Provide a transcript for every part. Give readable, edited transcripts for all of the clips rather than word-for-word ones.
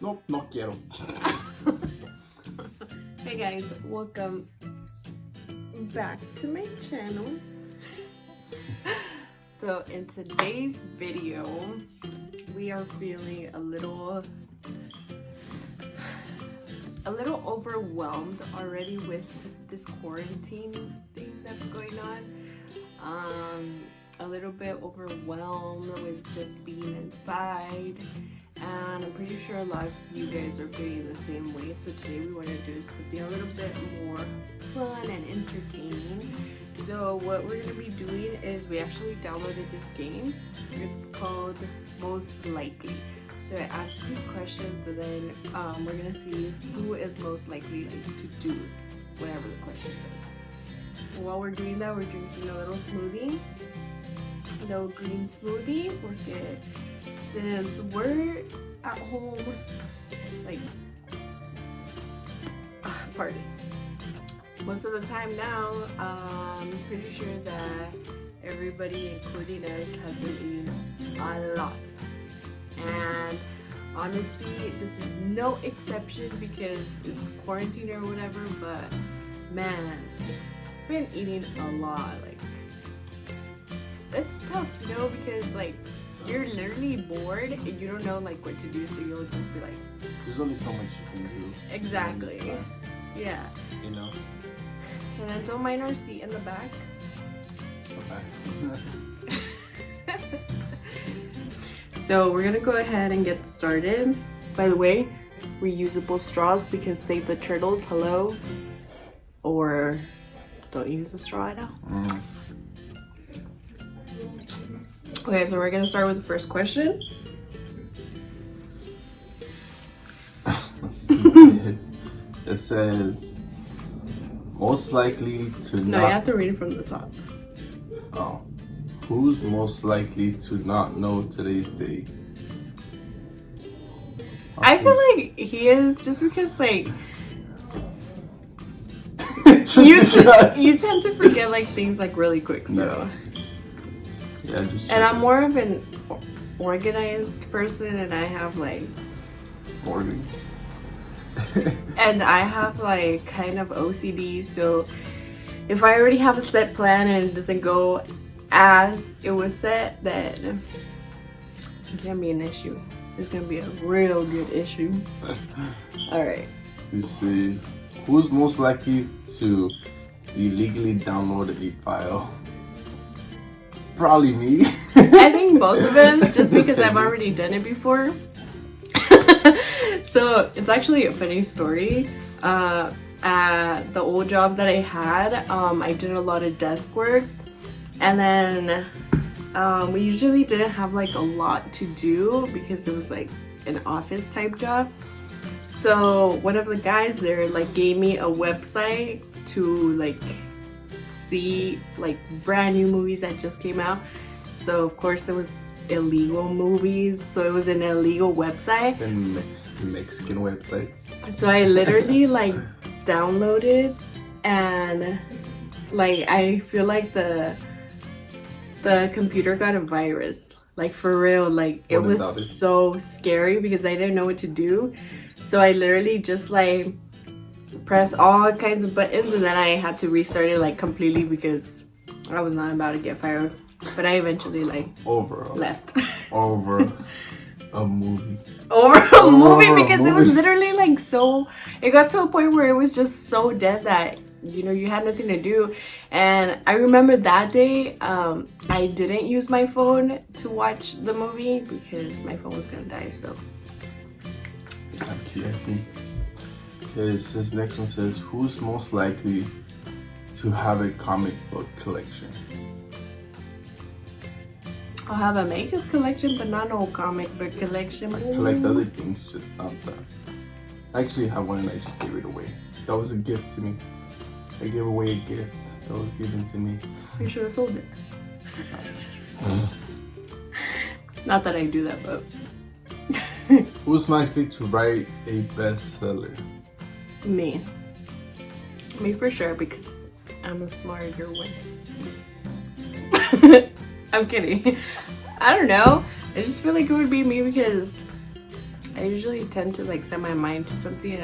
Nope, no quiero. Hey guys, welcome back to my channel. So in today's video, we are feeling a little overwhelmed already with this quarantine thing that's going on. A little bit overwhelmed with just being inside, and I'm pretty sure a lot of you guys are feeling the same way. So today we want to do something a little bit more fun and entertaining. So what we're going to be doing is we actually downloaded this game. It's called Most Likely. So I ask you questions, and then we're going to see who is most likely to do whatever the question says. While we're doing that, we're drinking a little smoothie. No green smoothie, porque since we're at home, like, pardon, most of the time now, I'm pretty sure that everybody, including us, has been eating a lot. And honestly, this is no exception because it's quarantine or whatever, but man, I've been eating a lot. Like, it's tough, you know, because like you're literally bored and you don't know like what to do, so you'll just be like, there's only so much you can do. Exactly. Yeah. You know. And then don't mind our seat in the back. Okay. So we're gonna go ahead and get started. By the way, reusable straws, because save the turtles, hello. Or don't use a straw at all. Okay, so we're gonna start with the first question. Let's see. It says most likely to No, you have to read it from the top. Oh. Who's most likely to not know today's day? I feel like he is, just because like you tend to forget like things like really quick, so yeah, just and I'm more of an organized person, and I have like order. and I have like kind of OCD, so if I already have a set plan and it doesn't go as it was set, then it's gonna be an issue. It's gonna be a real good issue. Alright. You see, who's most likely to illegally download a file? Probably me. I think both of us, just because I've already done it before. So it's actually a funny story. At the old job that I had, I did a lot of desk work, and then we usually didn't have like a lot to do because it was like an office type job. So one of the guys there like gave me a website to like see like brand new movies that just came out. So of course there was illegal movies, so it was an illegal website. And Mexican websites. So I literally like downloaded, and like I feel like the computer got a virus, like for real. Like it was so scary because I didn't know what to do. So I literally just like press all kinds of buttons, and then I had to restart it like completely because I was not about to get fired. But I eventually like left. Over a movie. Over a movie because it was literally like so. It got to a point where it was just so dead that you know you had nothing to do. And I remember that day, I didn't use my phone to watch the movie because my phone was gonna die. So. Okay, I see. Okay, so this next one says, who's most likely to have a comic book collection? I'll have a makeup collection, but not no comic book collection. I collect other things, just not that. I actually have one and I just gave it away. That was a gift to me. I gave away a gift that was given to me. You should have sold it. Not that I do that, but. Who's likely to write a bestseller? Me. Me for sure, because I'm a smarter one. I'm kidding. I don't know. I just feel like it would be me because I usually tend to like set my mind to something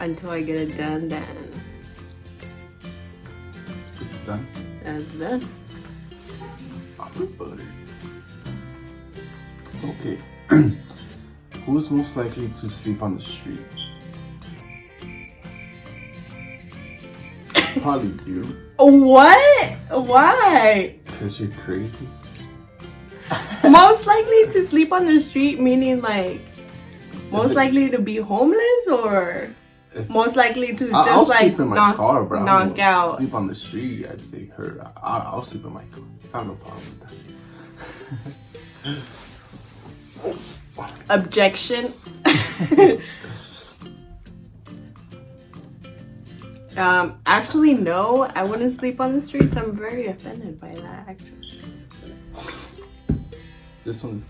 until I get it done, then It's done. it's done. Okay. Who's most likely to sleep on the street? Probably you. What? Why? Because you're crazy. Most likely to sleep on the street, meaning like most likely to be homeless, or most likely to I'll just like sleep in my car, bro. knock out. Sleep on the street. I'd say her. I'll sleep in my car. I have no problem with that. Objection. Actually, no, I wouldn't sleep on the streets. I'm very offended by that, actually. This one,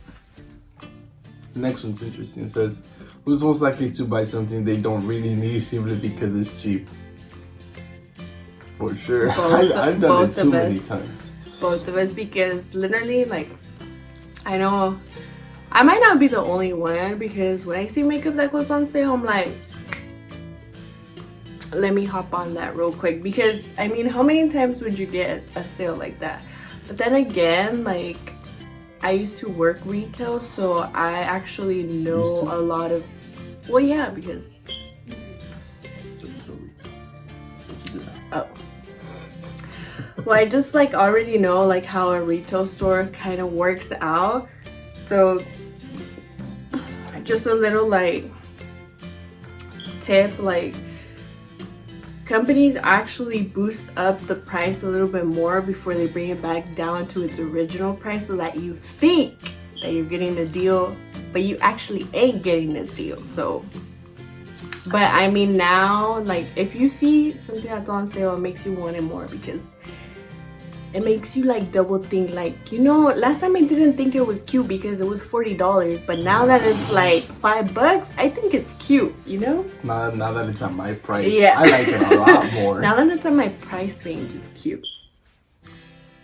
the next one's interesting. It says, who's most likely to buy something they don't really need simply because it's cheap? For sure. I've done it too many times. Both of us, because literally, like, I know I might not be the only one, because when I see makeup that goes on sale, I'm like, let me hop on that real quick. Because, I mean, how many times would you get a sale like that? But then again, like, I used to work retail, so I actually know a lot of, well, yeah, because, oh. Well, I just like already know like how a retail store kind of works out. So just a little like tip, like companies actually boost up the price a little bit more before they bring it back down to its original price, so that you think that you're getting a deal, but you actually ain't getting a deal. So, but I mean, now, like, if you see something that's on sale, it makes you want it more, because it makes you like double think, like, you know, last time I didn't think it was cute because it was $40, but now that it's like $5, I think it's cute, you know? Now that it's at my price, yeah. I like it a lot more. Now that it's at my price range, it's cute.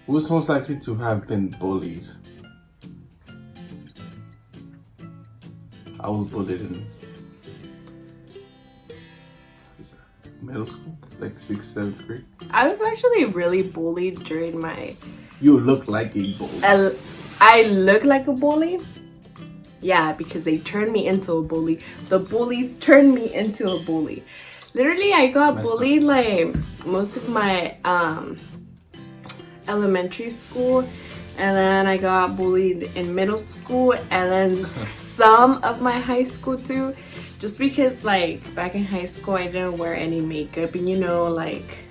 Who's most likely to have been bullied? I was bullied in middle school, like 6th, 7th grade. I was actually really bullied during my... You look like a bully. I look like a bully? Yeah, because they turned me into a bully. The bullies turned me into a bully. Literally, I got bullied like most of my elementary school, and then I got bullied in middle school, and then some of my high school too. Just because, like, back in high school, I didn't wear any makeup. And, you know, like,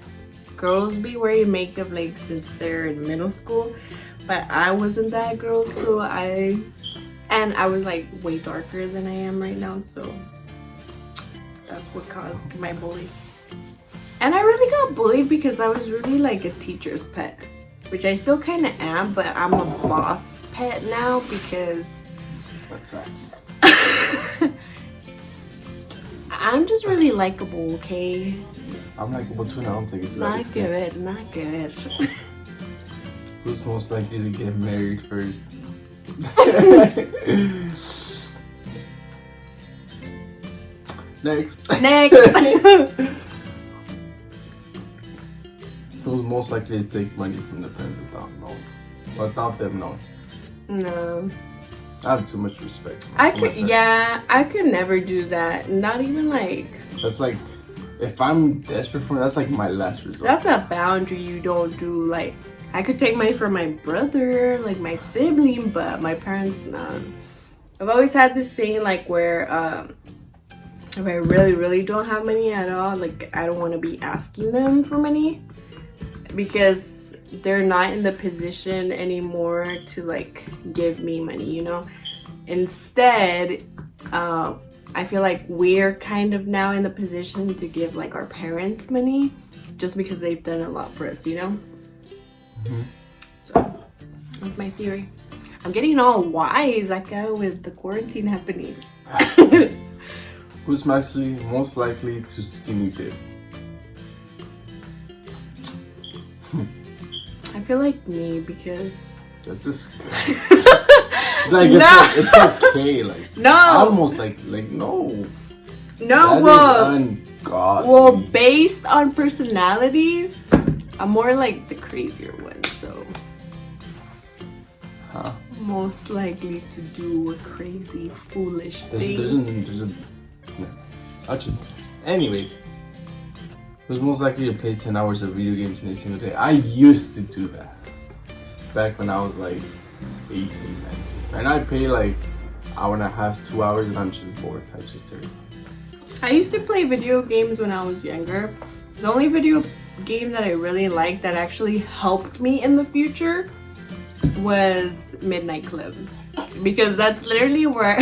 girls be wearing makeup, like, since they're in middle school. But I wasn't that girl, so I was, like, way darker than I am right now. So that's what caused my bullying. And I really got bullied because I was really, like, a teacher's pet. Which I still kind of am, but I'm a boss pet now because... What's that? I'm just really likable, okay? I'm likable too, and I don't take it to that extent. Not good. Who's most likely to get married first? Next. Who's most likely to take money from the parents without them knowing? No. I have too much respect. I could never do that. Not even like... That's like, if I'm desperate for it, that's like my last resort. That's a boundary you don't do. Like, I could take money from my brother, like my sibling, but my parents, nah. I've always had this thing like where if I really don't have money at all, like I don't want to be asking them for money, because they're not in the position anymore to like give me money, you know. Instead, I feel like we're kind of now in the position to give like our parents money, just because they've done a lot for us, you know. So that's my theory. I'm getting all wise like with the quarantine happening. Who's most likely to skinny dip? I feel like me, because That's disgusting. Like it's okay. Like no, almost like no. No, That is ungodly. well, based on personalities, I'm more like the crazier one, so most likely to do a crazy, foolish thing. There's a no. Actually, anyways, who's most likely to play 10 hours of video games in a single day? I used to do that back when I was like 18, 19, and I play like hour and a half, 2 hours, and I'm just bored. I used to play video games when I was younger. The only video game that I really liked that actually helped me in the future was Midnight Club, because that's literally where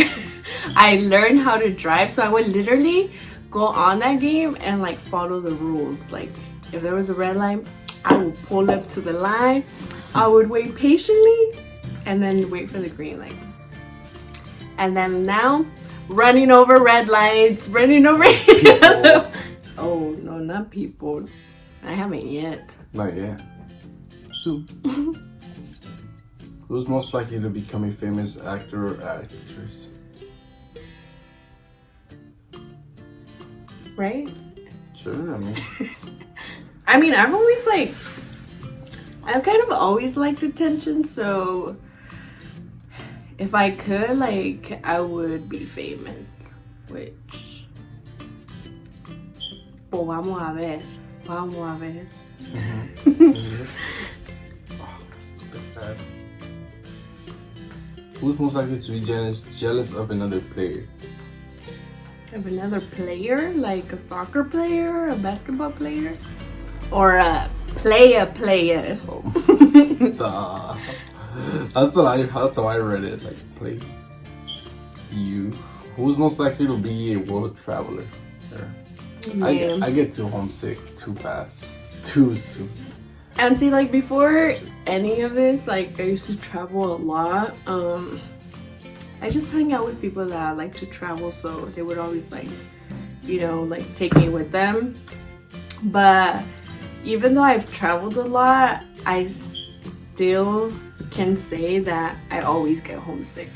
I learned how to drive. So I would literally go on that game and like follow the rules. Like if there was a red line, I would pull up to the line, I would wait patiently, and then wait for the green light. And then now, running over red lights, running over yellow. Oh no, not people. I haven't yet. Not yet. Soon. Who's most likely to become a famous actor or actress? Right? Sure, I mean, I've kind of always liked attention, so if I could, like, I would be famous, which... Pues vamos a ver. Who's most likely to be jealous of another player? Of another player? Like a soccer player, a basketball player? Or a player? Oh, stop. That's how I read it. Like, play. You. Who's most likely to be a world traveler? Yeah. I get too homesick too fast, too soon. And see, like, before any of this, like, I used to travel a lot. I just hang out with people that like to travel, so they would always, like, you know, like, take me with them. But even though I've traveled a lot, I still can say that I always get homesick.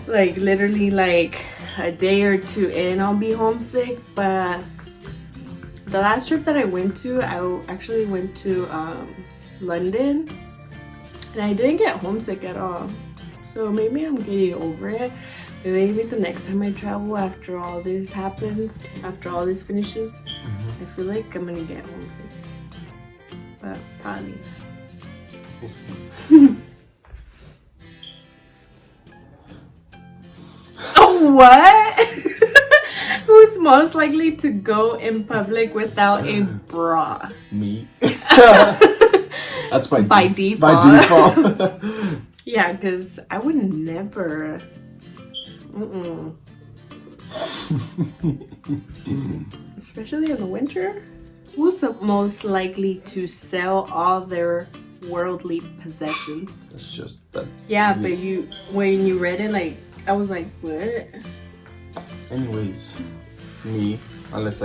Like, literally, like, a day or two in, I'll be homesick. But the last trip that I went to, I actually went to London, and I didn't get homesick at all. So maybe I'm getting over it. Maybe the next time I travel, after all this happens, after all this finishes, I feel like I'm gonna get homesick. But probably. Oh, what? Who's most likely to go in public without a bra? Me. That's by default. By default. Yeah, because I would never. Especially in the winter. Who's most likely to sell all their worldly possessions? That's. Yeah, but when you read it, like, I was like, what? Anyways, me, unless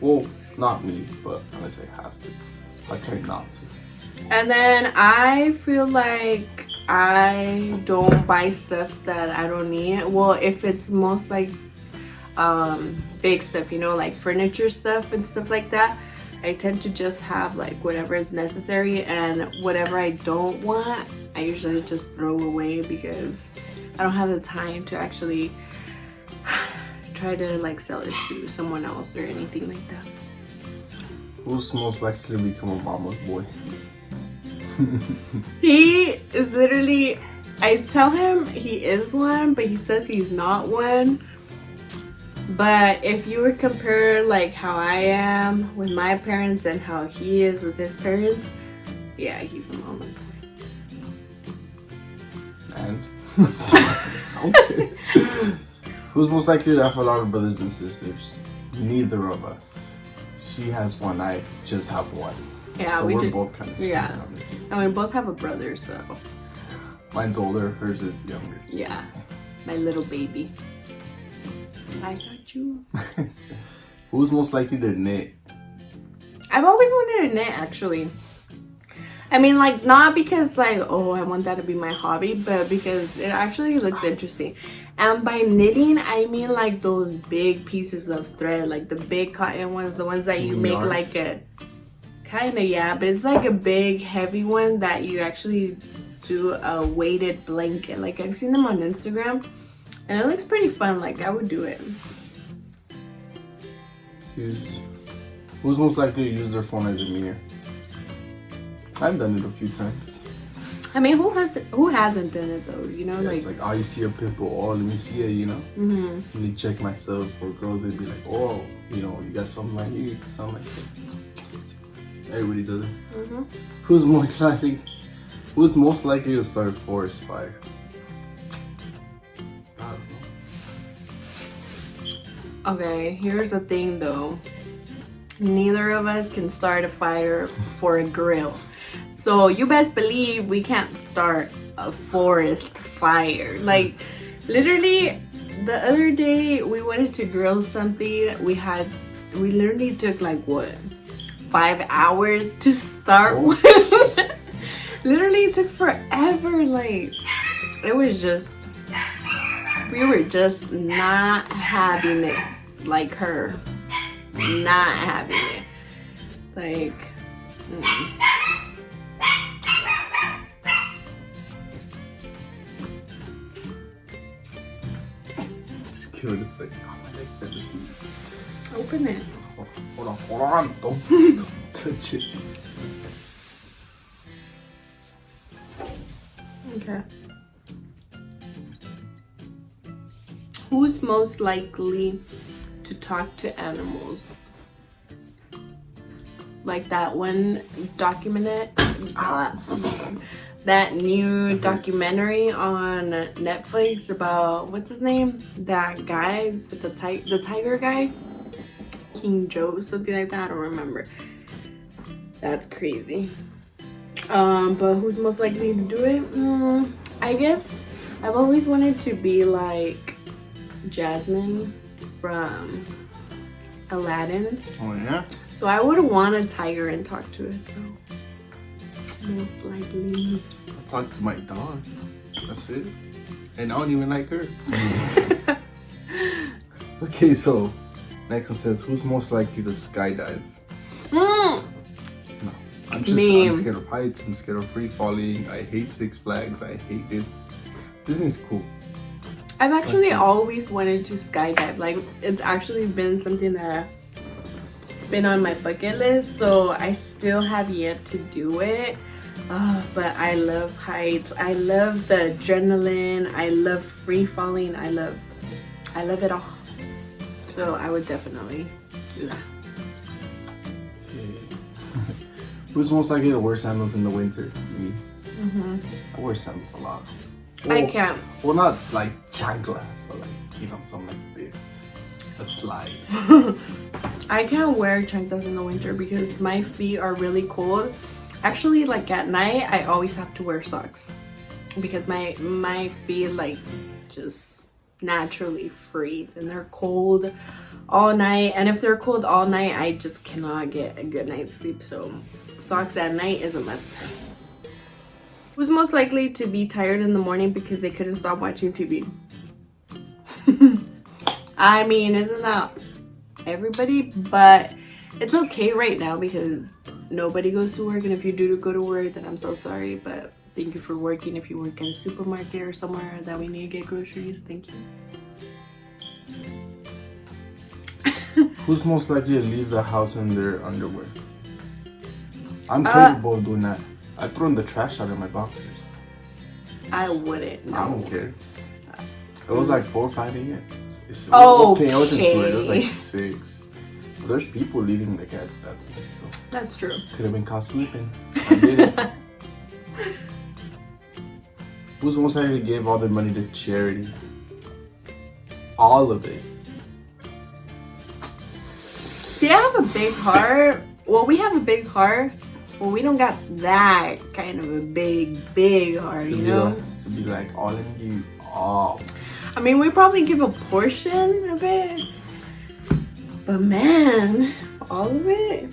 well, not me, but unless I have to. I try not to. And then I feel like I don't buy stuff that I don't need. Well, if it's most like big stuff, you know, like furniture stuff and stuff like that, I tend to just have like whatever is necessary, and whatever I don't want, I usually just throw away because I don't have the time to actually try to like sell it to someone else or anything like that. Who's most likely to become a mama's boy? He is literally, I tell him he is one, but he says he's not one. But if you would compare like how I am with my parents and how he is with his parents, yeah, he's a mama's boy. And? Okay. Who's most likely to have a lot of brothers and sisters? Neither of us. She has one, I just have one. Yeah, so we're both kind of screwed. Yeah, and we both have a brother, so. Mine's older, hers is younger. Yeah, my little baby. I got you. Who's most likely to knit? I've always wanted to knit, actually. I mean, like, not because, like, oh, I want that to be my hobby, but because it actually looks interesting. And by knitting, I mean, like, those big pieces of thread, like the big cotton ones, the ones that you make yarn? like a, kind of, yeah, but it's like a big, heavy one that you actually do a weighted blanket. Like, I've seen them on Instagram, and it looks pretty fun. Like, I would do it. Who's most likely to use their phone as a mirror? I've done it a few times. I mean, who hasn't done it though? You know, Yeah, like, it's like, oh, you see a pimple, oh, let me see it, you know? mm-hmm. Let me check myself. Or girls, they'd be like, oh, you know, you got something right here, something like that. Everybody does it. Mm-hmm. Who's most likely to start a forest fire? I don't know. Okay, here's the thing though. Neither of us can start a fire for a grill. So you best believe we can't start a forest fire. Like, literally, the other day we wanted to grill something. We literally took like, what, 5 hours to start with. Literally, it took forever. Like, it was just, we were just not having it like her. Not having it. Like, Just kill it. It's like, oh, my leg fell asleep. open it. Hold on. Don't touch it. Okay. Who's most likely to talk to animals? Like that one that new documentary on Netflix about, what's his name? That guy with the tiger guy? King Joe, something like that. I don't remember. That's crazy. But who's most likely to do it? I guess I've always wanted to be like Jasmine from Aladdin. Oh, yeah? So I would want a tiger and talk to it. So most likely. I talk to my dog. That's it. And I don't even like her. Okay, so next one says, who's most likely to skydive? No. I'm scared of heights. I'm scared of free falling. I hate Six Flags. I hate this. Disney's cool. I've actually always wanted to skydive. Like, it's actually been something that it's been on my bucket list. So I still have yet to do it. But I love heights. I love the adrenaline. I love free falling. I love it all. So I would definitely do that. Who's most likely to wear sandals in the winter? Me. I wear sandals a lot. Well, I can't. Well, not like chanclas, but like, you know, something like this. A slide. I can't wear chanclas in the winter because my feet are really cold. Actually, like at night, I always have to wear socks because my feet like just naturally freeze and they're cold all night. And if they're cold all night, I just cannot get a good night's sleep. So socks at night is a must. Who's most likely to be tired in the morning because they couldn't stop watching TV? I mean, isn't that everybody? But it's okay right now because nobody goes to work. And if you do go to work, then I'm so sorry. But thank you for working. If you work in a supermarket or somewhere that we need to get groceries, thank you. Who's most likely to leave the house in their underwear? I'm capable of doing that. I throw in the trash out of my boxers. I wouldn't. No. I don't care. It was like 4 or 5 a.m. Okay. It wasn't 2 a.m. It was like 6. But there's people leaving the cat at that time, so That's true. could have been caught sleeping. I did it. Who's most likely to give all their money to charity? All of it. See, I have a big heart. Well, we have a big heart. Well, we don't got that kind of a big heart, you know? To be like, all in you, all. I mean, we probably give a portion of it. But man, all of it?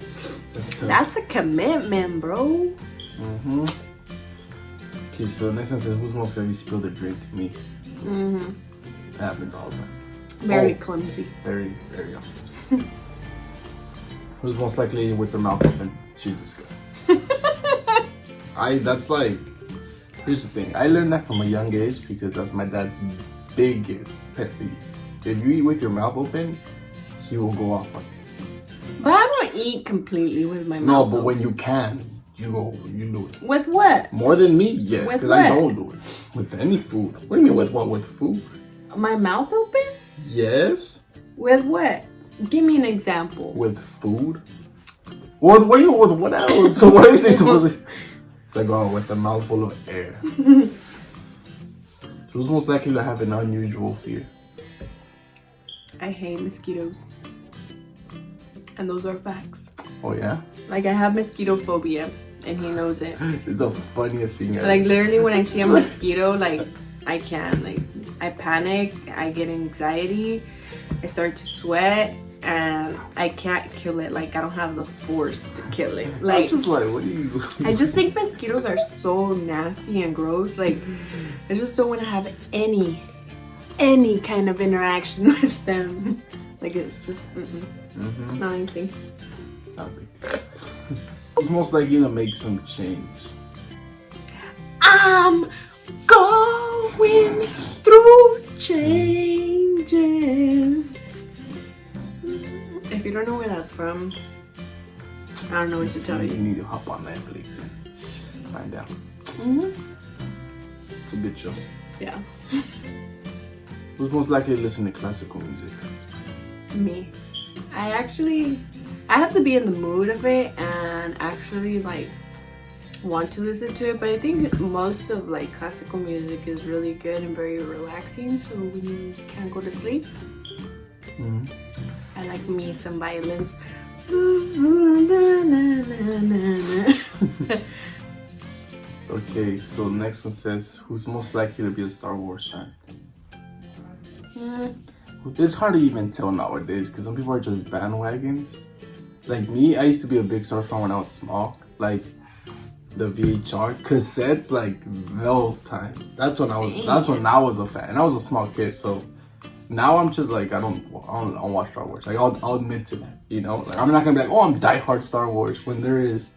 That's tough. That's a commitment, bro. Mm-hmm. Okay, so next one says, who's most likely to spill the drink? Me. Mm-hmm. That happens all the time. Very clumsy. Very, very often. Who's most likely with their mouth open? She's disgusting. That's like, here's the thing. I learned that from a young age because that's my dad's biggest pet peeve. If you eat with your mouth open, he will go off on you. But I don't eat completely with my mouth No, but open. when you can, you do it. With what? More than me? Yes, With because I what? don't do it. With any food. What do you mean with what? With food? My mouth open? Yes. With what? Give me an example. With food? What are you with what else? So what are you supposed to? It's like, oh, with a mouthful of air. Who's most likely to have an unusual fear? I hate mosquitoes. And those are facts. Oh yeah? Like, I have mosquito phobia, and he knows it. It's the funniest thing ever. Like, literally, when I see a mosquito, like, I can't. Like, I panic, I get anxiety, I start to sweat, and I can't kill it. Like, I don't have the force to kill it. Like, I'm just like, what are you? I just think mosquitoes are so nasty and gross. Like, I just don't want to have any kind of interaction with them. Like, it's just, not anything. Something. Who's most likely to make some change? I'm going through changes. If you don't know where that's from, I don't know what to tell You you. need to hop on Netflix and find out. It's a good show. Yeah. Who's most likely to listen to classical music? Me. I have to be in the mood of it and actually like want to listen to it, but I think most of like classical music is really good and very relaxing, so when you can't go to sleep, I like me some violins. Okay, so next one says, who's most likely to be a Star Wars fan? It's hard to even tell nowadays because some people are just bandwagons. Like me, I used to be a big Star Wars fan when I was small. Like the VHR cassettes, like those times. That's when I was a fan. And I was a small kid, so now I'm just like I don't watch Star Wars. Like I'll admit to that, you know. Like I'm not gonna be like, oh, I'm diehard Star Wars when there is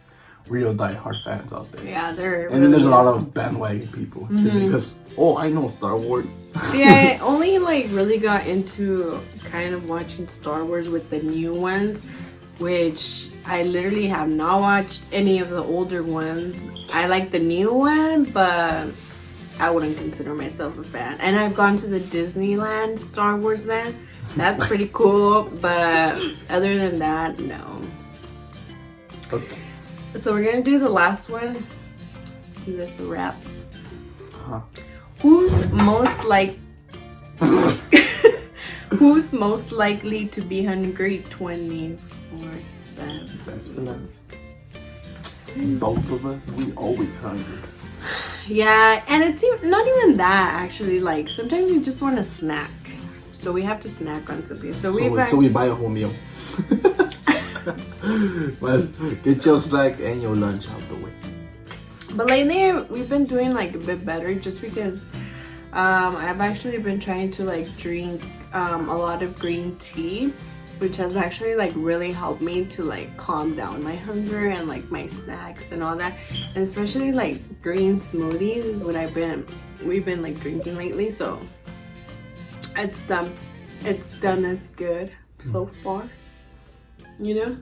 real diehard fans out there. Yeah, there. And then there's a lot of bandwagon people just because I know Star Wars. See, I only like really got into kind of watching Star Wars with the new ones, which I literally have not watched any of the older ones. I like the new one, but I wouldn't consider myself a fan. And I've gone to the Disneyland Star Wars land. That's pretty cool, but other than that, no. Okay. So we're gonna do the last one. Is this a wrap? Uh-huh. Who's most likely to be hungry 24/7? That's for us. Both of us, we always hungry. Yeah, and it's not even that actually. Like sometimes you just want a snack, so we have to snack on something. So we buy a whole meal. Let's get your snack and your lunch out the way. But lately we've been doing like a bit better just because I've actually been trying to like drink a lot of green tea, which has actually like really helped me to like calm down my hunger and like my snacks and all that. And especially like green smoothies is what we've been like drinking lately, so it's done us good so far, you know.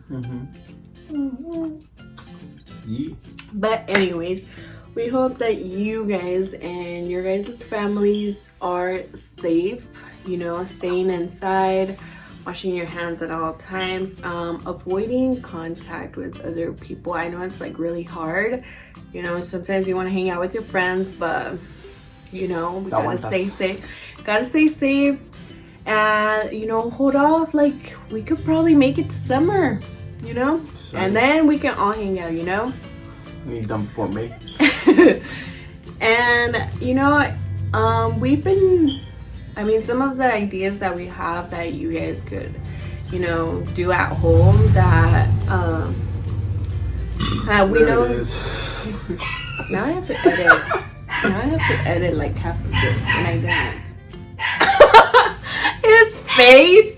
Yeah. But anyways, we hope that you guys and your guys' families are safe, you know, staying inside, washing your hands at all times, avoiding contact with other people. I know it's like really hard, you know, sometimes you want to hang out with your friends, but you know, we gotta stay safe. And you know, hold off. Like we could probably make it to summer, you know, and then we can all hang out, you know. He's done before me. And you know, some of the ideas that we have that you guys could, you know, do at home that we know. It is. Now I have to edit. Now I have to edit like half of this, and I don't. His face.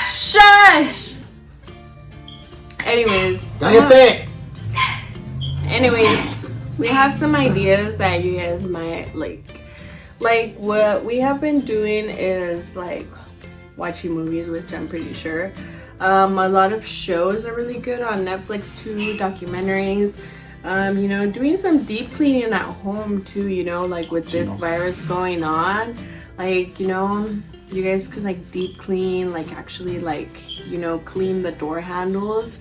Shush. Anyways, we have some ideas that you guys might like. Like what we have been doing is like watching movies, which I'm pretty sure. A lot of shows are really good on Netflix too, documentaries. You know, doing some deep cleaning at home too, you know, like with this virus going on. Like, you know, you guys could like deep clean, like actually like, you know, clean the door handles,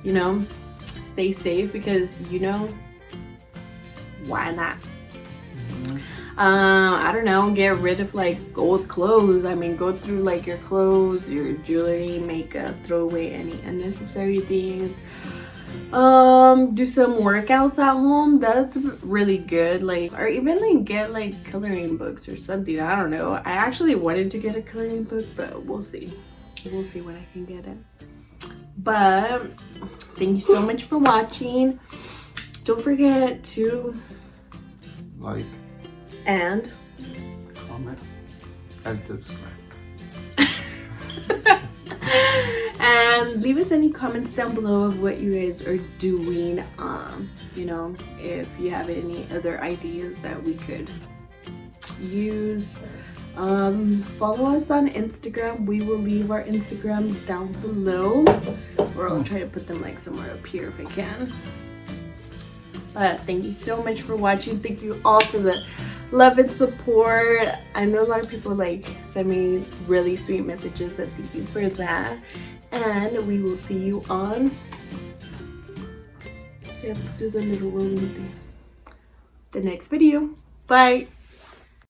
you know, stay safe because, you know, why not? I don't know, get rid of like old clothes. I mean, go through like your clothes, your jewelry, makeup, throw away any unnecessary things. Do some workouts at home. That's really good. Like, or even like get like coloring books or something. I don't know. I actually wanted to get a coloring book, but we'll see. We'll see when I can get it. But thank you so much for watching. Don't forget to like and comment and subscribe. And leave us any comments down below of what you guys are doing. You know, if you have any other ideas that we could use. Follow us on Instagram. We will leave our Instagrams down below, or I'll try to put them like somewhere up here if I can. But thank you so much for watching. Thank you all for the love and support. I know a lot of people like send me really sweet messages, and thank you for that. And we will see you on, you have to do the little rolling thing, the next video. Bye.